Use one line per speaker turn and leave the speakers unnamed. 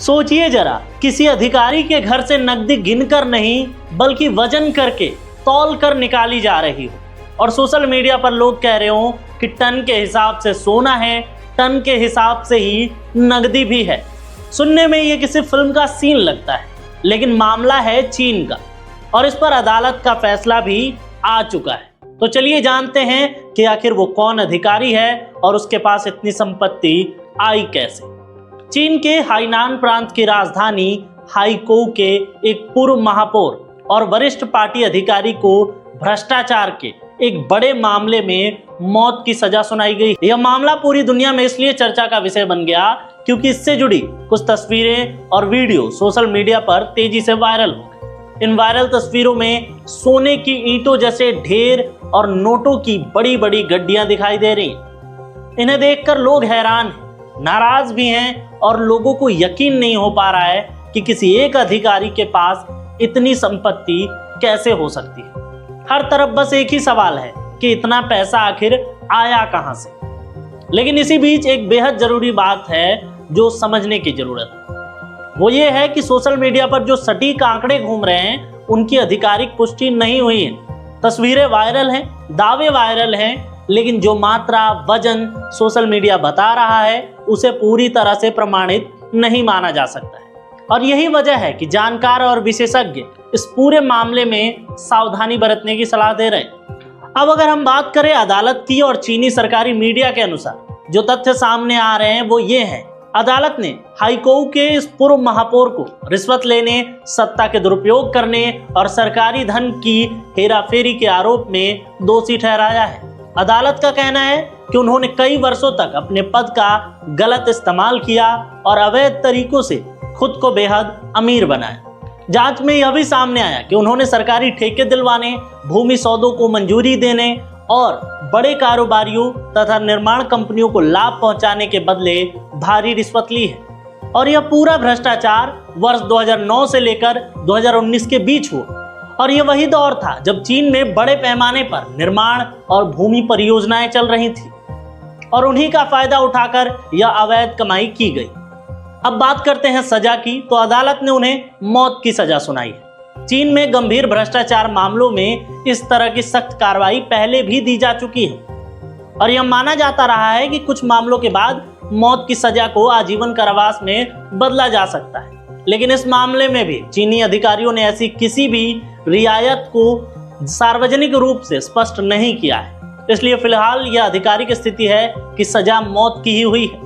सोचिए जरा, किसी अधिकारी के घर से नकदी गिनकर नहीं बल्कि वजन करके तौल कर निकाली जा रही हो और सोशल मीडिया पर लोग कह रहे हो कि टन के हिसाब से सोना है, टन के हिसाब से ही नकदी भी है। सुनने में ये किसी फिल्म का सीन लगता है, लेकिन मामला है चीन का और इस पर अदालत का फैसला भी आ चुका है। तो चलिए जानते हैं कि आखिर वो कौन अधिकारी है और उसके पास इतनी संपत्ति आई कैसे। चीन के हाइनान प्रांत की राजधानी हाइकोउ के एक पूर्व महापौर और वरिष्ठ पार्टी अधिकारी को भ्रष्टाचार के एक बड़े मामले में मौत की सजा सुनाई गई। यह मामला पूरी दुनिया में इसलिए चर्चा का विषय बन गया क्योंकि इससे जुड़ी कुछ तस्वीरें और वीडियो सोशल मीडिया पर तेजी से वायरल हो गए। इन वायरल तस्वीरों में सोने की ईंटों जैसे ढेर और नोटों की बड़ी बड़ी गड्डियां दिखाई दे रही हैं। इन्हें देखकर लोग हैरान हैं, नाराज भी हैं और लोगों को यकीन नहीं हो पा रहा है कि किसी एक अधिकारी के पास इतनी संपत्ति कैसे हो सकती है। हर तरफ बस एक ही सवाल है कि इतना पैसा आखिर आया कहां से। लेकिन इसी बीच एक बेहद जरूरी बात है जो समझने की जरूरत है। वो ये है कि सोशल मीडिया पर जो सटीक आंकड़े घूम रहे हैं उनकी आधिकारिक पुष्टि नहीं हुई है। तस्वीरें वायरल हैं, दावे वायरल हैं, लेकिन जो मात्रा वजन सोशल मीडिया बता रहा है उसे पूरी तरह से प्रमाणित नहीं माना जा सकता है। और यही वजह है कि जानकार और विशेषज्ञ इस पूरे मामले में सावधानी बरतने की सलाह दे रहे हैं। अब अगर हम बात करें अदालत की और चीनी सरकारी मीडिया के अनुसार जो तथ्य सामने आ रहे हैं वो ये हैं। अदालत ने हाइकोउ के इस पूर्व महापौर को रिश्वत लेने, सत्ता के दुरुपयोग करने और सरकारी धन की हेराफेरी के आरोप में दोषी ठहराया है। अदालत का कहना है कि उन्होंने कई वर्षों तक अपने पद का गलत इस्तेमाल किया और अवैध तरीकों से खुद को बेहद अमीर बनाया। जांच में यह भी सामने आया कि उन्होंने सरकारी ठेके दिलवाने, भूमि सौदों को मंजूरी देने और बड़े कारोबारियों तथा निर्माण कंपनियों को लाभ पहुंचाने के बदले भारी रिश्वत ली है। और यह पूरा भ्रष्टाचार वर्ष 2009 से लेकर 2019 के बीच हुआ और यह वही दौर था जब चीन में बड़े पैमाने पर निर्माण और भूमि परियोजनाएं चल रही थी और उन्हीं का फायदा उठाकर यह अवैध कमाई की गई। अब बात करते हैं सजा की, तो अदालत ने उन्हें मौत की सजा सुनाई है। चीन में गंभीर भ्रष्टाचार मामलों में इस तरह की सख्त कार्रवाई पहले भी दी जा चुकी है और यह माना जाता रहा है कि कुछ मामलों के बाद मौत की सजा को आजीवन कारावास में बदला जा सकता है। लेकिन इस मामले में भी चीनी अधिकारियों ने ऐसी किसी भी रियायत को सार्वजनिक रूप से स्पष्ट नहीं किया है। इसलिए फिलहाल यह आधिकारिक स्थिति है कि सजा मौत की ही हुई है।